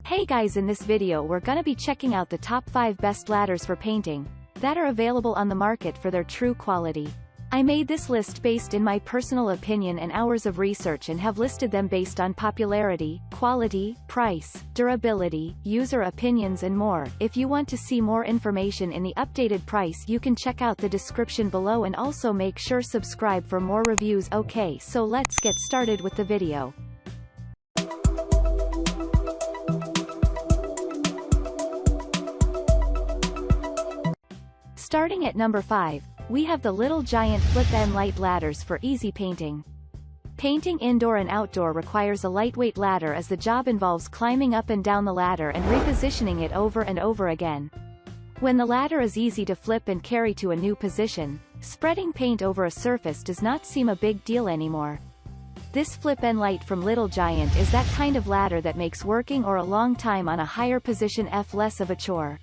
Hey guys, in this video we're gonna be checking out the top 5 best ladders for painting that are available on the market for their true quality. I made this list based in my personal opinion and hours of research and have listed them based on popularity, quality, price, durability, user opinions and more. If you want to see more information in the updated price, you can check out the description below and also make sure subscribe for more reviews. Okay, so let's get started with the video. Starting at number 5, we have the Little Giant Flip N Light Ladders for easy painting. Painting indoor and outdoor requires a lightweight ladder as the job involves climbing up and down the ladder and repositioning it over and over again. When the ladder is easy to flip and carry to a new position, spreading paint over a surface does not seem a big deal anymore. This Flip N Light from Little Giant is that kind of ladder that makes working or a long time on a higher position less of a chore.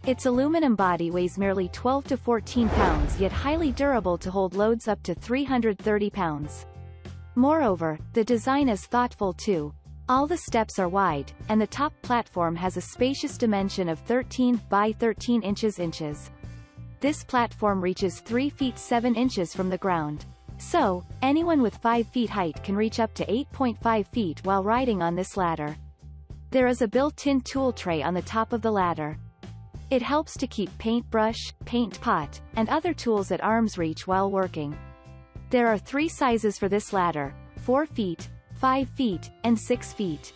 Its aluminum body weighs merely 12 to 14 pounds yet highly durable to hold loads up to 330 pounds. Moreover, the design is thoughtful too. All the steps are wide, and the top platform has a spacious dimension of 13 by 13 inches. This platform reaches 3 feet 7 inches from the ground. So, anyone with 5 feet height can reach up to 8.5 feet while riding on this ladder. There is a built-in tool tray on the top of the ladder. It helps to keep paintbrush, paint pot, and other tools at arm's reach while working. There are 3 sizes for this ladder: 4 feet, 5 feet, and 6 feet.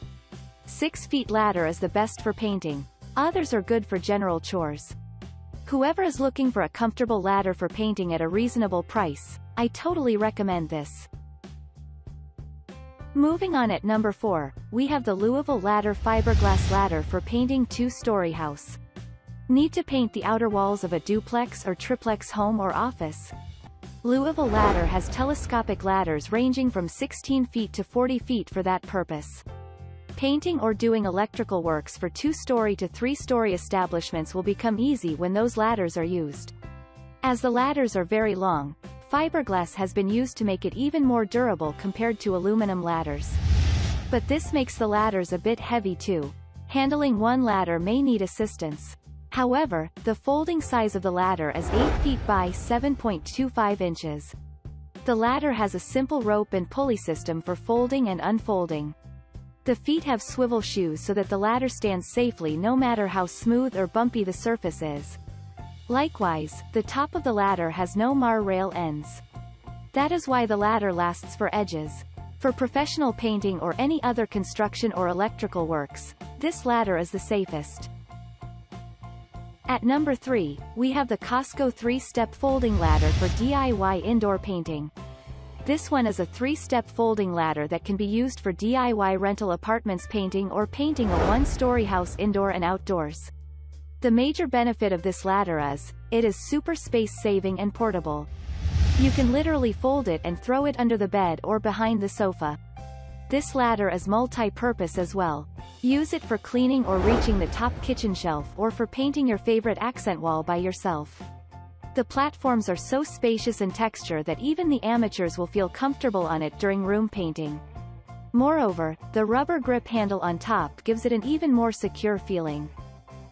6 feet ladder is the best for painting. Others are good for general chores. Whoever is looking for a comfortable ladder for painting at a reasonable price, I totally recommend this. Moving on at number 4, we have the Louisville Ladder Fiberglass Ladder for painting 2-story house. Need to paint the outer walls of a duplex or triplex home or office? Louisville Ladder has telescopic ladders ranging from 16 feet to 40 feet for that purpose. Painting or doing electrical works for 2-story to 3-story establishments will become easy when those ladders are used. As the ladders are very long, fiberglass has been used to make it even more durable compared to aluminum ladders. But this makes the ladders a bit heavy too. Handling one ladder may need assistance. However, the folding size of the ladder is 8 feet by 7.25 inches. The ladder has a simple rope and pulley system for folding and unfolding. The feet have swivel shoes so that the ladder stands safely no matter how smooth or bumpy the surface is. Likewise, the top of the ladder has no rail ends. That is why the ladder lasts for edges. For professional painting or any other construction or electrical works, this ladder is the safest. At number 3, we have the Costco 3-step folding ladder for DIY indoor painting. This one is a 3-step folding ladder that can be used for DIY rental apartments painting or painting a 1-story house indoor and outdoors. The major benefit of this ladder is, it is super space-saving and portable. You can literally fold it and throw it under the bed or behind the sofa. This ladder is multi-purpose as well. Use it for cleaning or reaching the top kitchen shelf or for painting your favorite accent wall by yourself. The platforms are so spacious in texture that even the amateurs will feel comfortable on it during room painting. Moreover, the rubber grip handle on top gives it an even more secure feeling.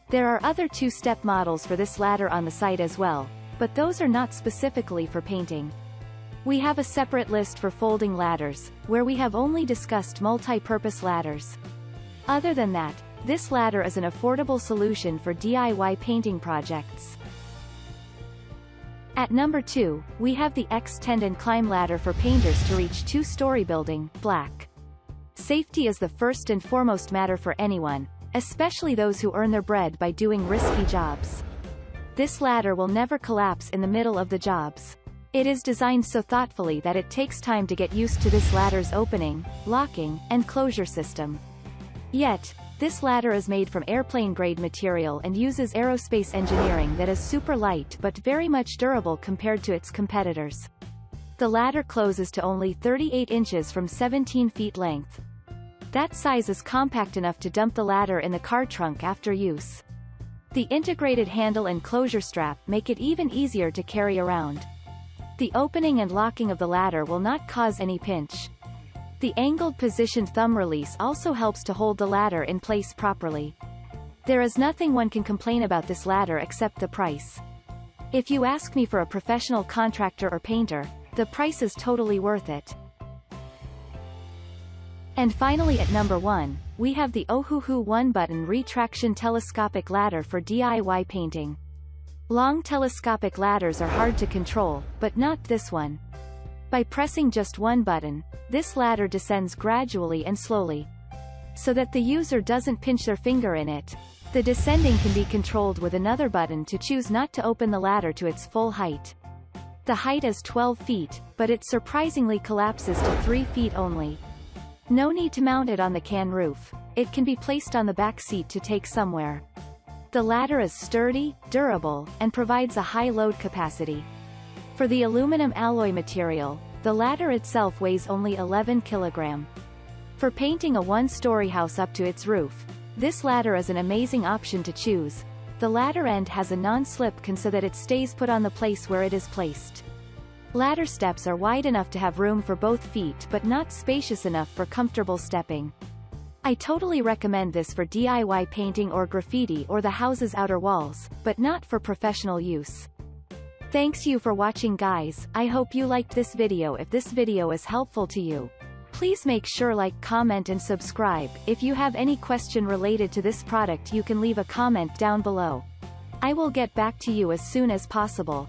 There are other 2-step models for this ladder on the site as well, but those are not specifically for painting. We have a separate list for folding ladders, where we have only discussed multi-purpose ladders. Other than that, this ladder is an affordable solution for DIY painting projects. At number 2, we have the X-Tendon Climb Ladder for painters to reach 2-story building, black. Safety is the first and foremost matter for anyone, especially those who earn their bread by doing risky jobs. This ladder will never collapse in the middle of the jobs. It is designed so thoughtfully that it takes time to get used to this ladder's opening, locking, and closure system. Yet, this ladder is made from airplane-grade material and uses aerospace engineering that is super light but very much durable compared to its competitors. The ladder closes to only 38 inches from 17 feet length. That size is compact enough to dump the ladder in the car trunk after use. The integrated handle and closure strap make it even easier to carry around. The opening and locking of the ladder will not cause any pinch. The angled positioned thumb release also helps to hold the ladder in place properly. There is nothing one can complain about this ladder except the price. If you ask me, for a professional contractor or painter, the price is totally worth it. And finally, at number 1, we have the Ohuhu one-button retraction telescopic ladder for DIY painting. Long telescopic ladders are hard to control, but not this one. By pressing just one button, this ladder descends gradually and slowly, so that the user doesn't pinch their finger in it. The descending can be controlled with another button to choose not to open the ladder to its full height. The height is 12 feet, but it surprisingly collapses to 3 feet only. No need to mount it on the can roof. It can be placed on the back seat to take somewhere. The ladder is sturdy, durable, and provides a high load capacity. For the aluminum alloy material, the ladder itself weighs only 11 kg. For painting a one-story house up to its roof, this ladder is an amazing option to choose. The ladder end has a non-slip can so that it stays put on the place where it is placed. Ladder steps are wide enough to have room for both feet but not spacious enough for comfortable stepping. I totally recommend this for DIY painting or graffiti or the house's outer walls, but not for professional use. Thanks you for watching, guys. I hope you liked this video. If this video is helpful to you, please make sure like, comment and subscribe. If you have any question related to this product, you can leave a comment down below. I will get back to you as soon as possible.